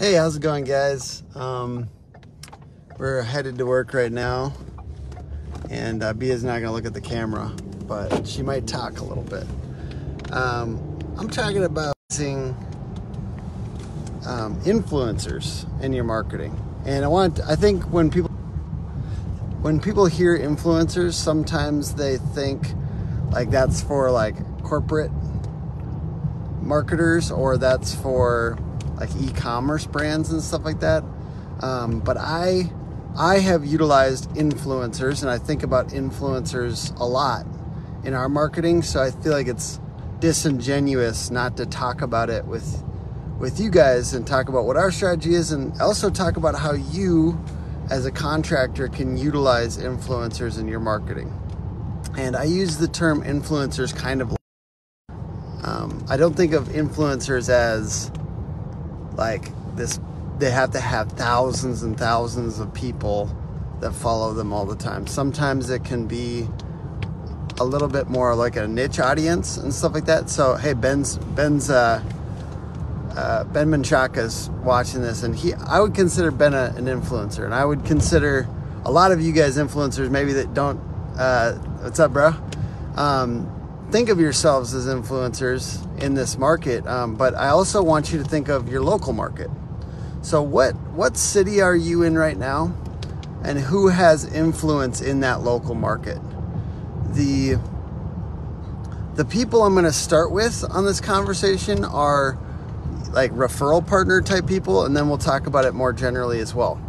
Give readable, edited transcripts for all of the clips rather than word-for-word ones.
Hey, how's it going, guys? We're headed to work right now, and Bia's not gonna look at the camera, but she might talk a little bit. I'm talking about using influencers in your marketing, and I think when people hear influencers, sometimes they think like that's for like corporate marketers, or that's for like e-commerce brands and stuff like that. But I have utilized influencers, and I think about influencers a lot in our marketing. So I feel like it's disingenuous not to talk about it with you guys and talk about what our strategy is, and also talk about how you as a contractor can utilize influencers in your marketing. And I use the term influencers kind of, I don't think of influencers as like this, they have to have thousands and thousands of people that follow them all the time. Sometimes it can be a little bit more like a niche audience and stuff like that. So hey, Ben Menchaca's watching this, and I would consider Ben an influencer, and I would consider a lot of you guys influencers, maybe that don't. What's up, bro? Think of yourselves as influencers in this market, but I also want you to think of your local market. So what city are you in right now, and who has influence in that local market? The people I'm going to start with on this conversation are like referral partner type people, and then we'll talk about it more generally as well.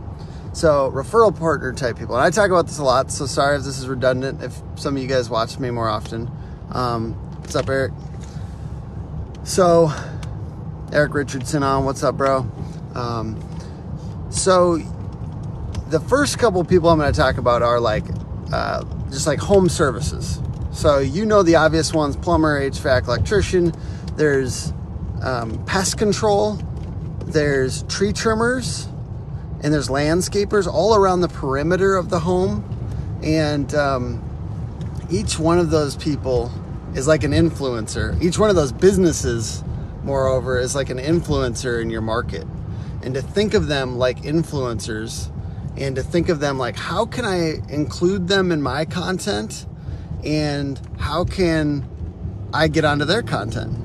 So referral partner type people, and I talk about this a lot, so sorry if this is redundant if some of you guys watch me more often. What's up, Eric? So Eric Richardson on, what's up, bro? So the first couple of people I'm going to talk about are like just like home services. So you know the obvious ones: plumber, HVAC, electrician. There's pest control, there's tree trimmers, and there's landscapers all around the perimeter of the home. And each one of those people is like an influencer. Each one of those businesses, moreover, is like an influencer in your market. And to think of them like influencers, and to think of them like, how can I include them in my content, and how can I get onto their content,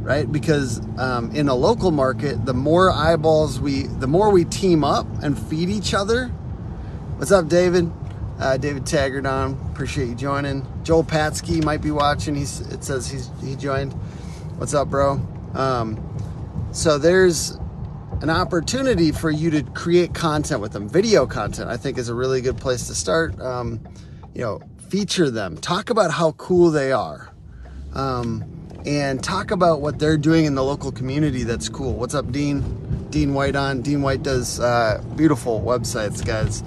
right? Because in a local market, the more eyeballs the more we team up and feed each other. What's up, David? David Taggart on, appreciate you joining. Joel Patsky might be watching. It says he joined. What's up, bro? So there's an opportunity for you to create content with them. Video content, I think, is a really good place to start. Feature them. Talk about how cool they are. And talk about what they're doing in the local community that's cool. What's up, Dean? Dean White on. Dean White does beautiful websites, guys.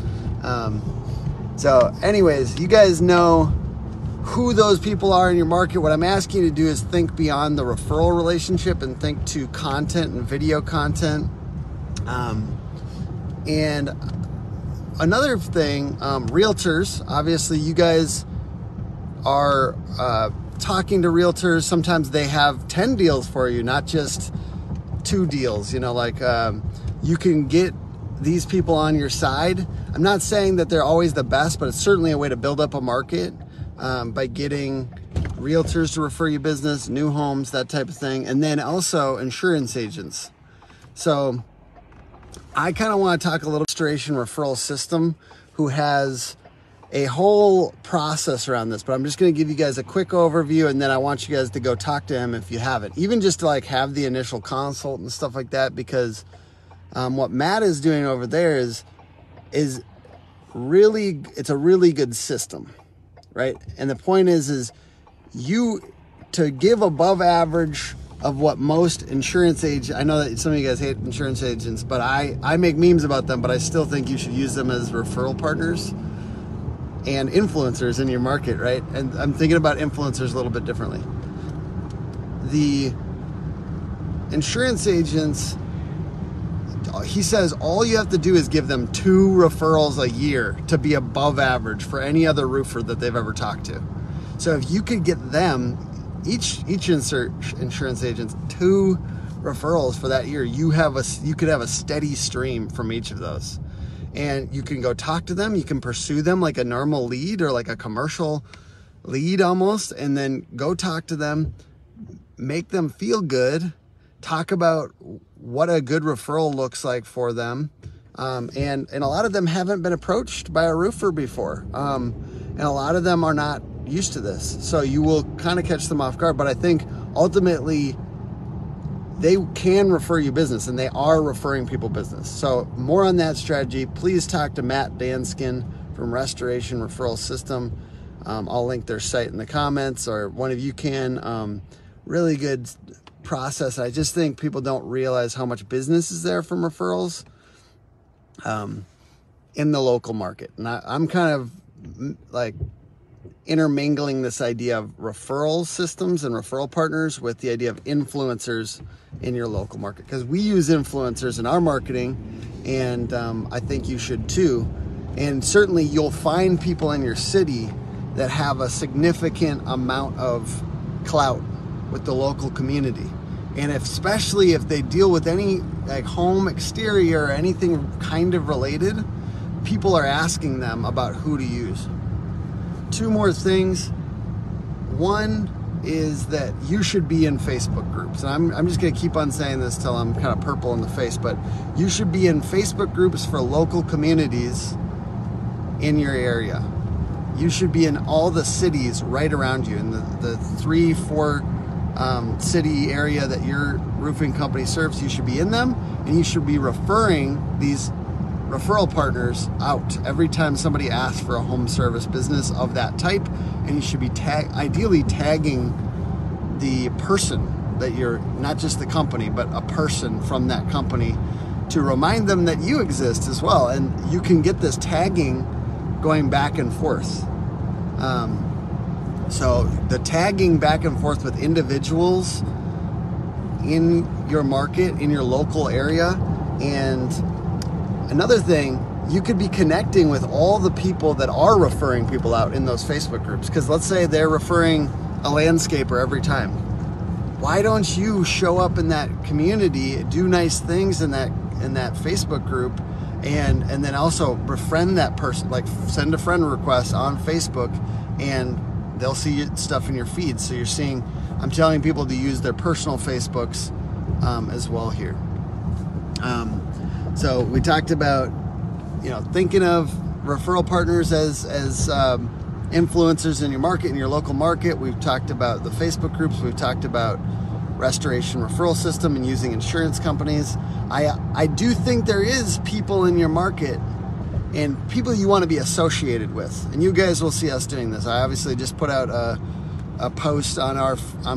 So anyways, you guys know who those people are in your market. What I'm asking you to do is think beyond the referral relationship and think to content and video content. And another thing, realtors, obviously you guys are talking to realtors. Sometimes they have 10 deals for you, not just 2 deals. You can get these people on your side. I'm not saying that they're always the best, but it's certainly a way to build up a market by getting realtors to refer you business, new homes, that type of thing. And then also insurance agents. So I kind of want to talk a little illustration referral system who has a whole process around this, but I'm just going to give you guys a quick overview, and then I want you guys to go talk to him if you haven't, even just to like have the initial consult and stuff like that, because what Matt is doing over there is really, it's a really good system, right? And the point is you to give above average of what most insurance agents, I know that some of you guys hate insurance agents, but I make memes about them, but I still think you should use them as referral partners and influencers in your market, right? And I'm thinking about influencers a little bit differently. The insurance agents, he says all you have to do is give them 2 referrals a year to be above average for any other roofer that they've ever talked to. So if you could get them, each insurance agent, 2 referrals for that year, you could have a steady stream from each of those. And you can go talk to them, you can pursue them like a normal lead or like a commercial lead almost, and then go talk to them, make them feel good, talk about what a good referral looks like for them. And a lot of them haven't been approached by a roofer before. And a lot of them are not used to this. So you will kind of catch them off guard. But I think ultimately they can refer you business, and they are referring people business. So more on that strategy, please talk to Matt Danskin from Restoration Referral System. I'll link their site in the comments, or one of you can. Really good process. I just think people don't realize how much business is there from referrals in the local market. And I'm kind of like intermingling this idea of referral systems and referral partners with the idea of influencers in your local market, because we use influencers in our marketing, and I think you should too. And certainly you'll find people in your city that have a significant amount of clout with the local community. And especially if they deal with any like home exterior or anything kind of related, people are asking them about who to use. Two more things. One is that you should be in Facebook groups. And I'm just gonna keep on saying this till I'm kind of purple in the face, but you should be in Facebook groups for local communities in your area. You should be in all the cities right around you, in the 3-4 city area that your roofing company serves. You should be in them, and you should be referring these referral partners out every time somebody asks for a home service business of that type. And you should be ideally tagging the person that you're, not just the company, but a person from that company, to remind them that you exist as well. And you can get this tagging going back and forth. So the tagging back and forth with individuals in your market, in your local area. And another thing, you could be connecting with all the people that are referring people out in those Facebook groups. Because let's say they're referring a landscaper every time. Why don't you show up in that community, do nice things in that Facebook group, and then also befriend that person, like send a friend request on Facebook, and they'll see stuff in your feed. So you're seeing, I'm telling people to use their personal Facebooks as well here. So we talked about, thinking of referral partners as influencers in your market, in your local market. We've talked about the Facebook groups. We've talked about Restoration Referral System and using insurance companies. I do think there is people in your market and people you want to be associated with. And you guys will see us doing this. I obviously just put out a post on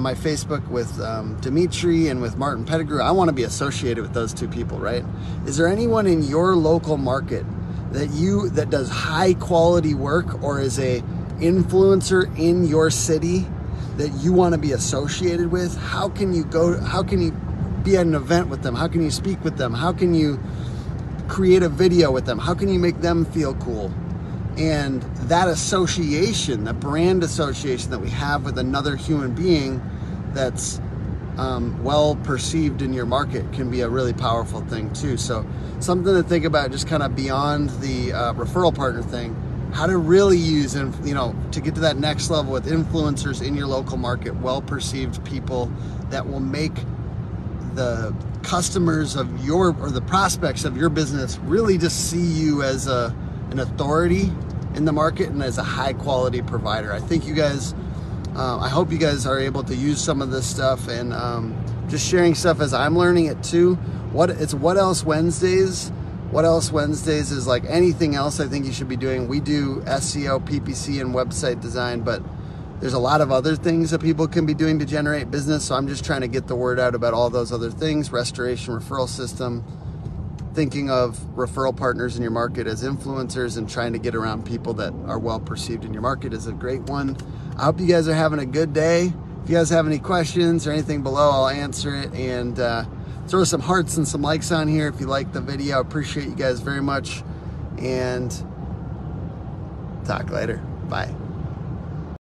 my Facebook with Dimitri and with Martin Pettigrew. I want to be associated with those two people, right? Is there anyone in your local market that does high quality work, or is a influencer in your city that you want to be associated with? How can you be at an event with them? How can you speak with them? How can you create a video with them? How can you make them feel cool? And that association, the brand association that we have with another human being that's well perceived in your market, can be a really powerful thing too. So something to think about, just kind of beyond the referral partner thing, how to really use, and to get to that next level with influencers in your local market, well perceived people that will make the customers of or the prospects of your business really just see you as an authority in the market and as a high quality provider. I think you guys, I hope you guys are able to use some of this stuff, and just sharing stuff as I'm learning it too. What Else Wednesdays. What Else Wednesdays is like anything else I think you should be doing. We do SEO, PPC, and website design, but there's a lot of other things that people can be doing to generate business. So I'm just trying to get the word out about all those other things. Restoration Referral System, thinking of referral partners in your market as influencers, and trying to get around people that are well perceived in your market is a great one. I hope you guys are having a good day. If you guys have any questions or anything below, I'll answer it. And throw some hearts and some likes on here if you like the video. I appreciate you guys very much. And talk later. Bye.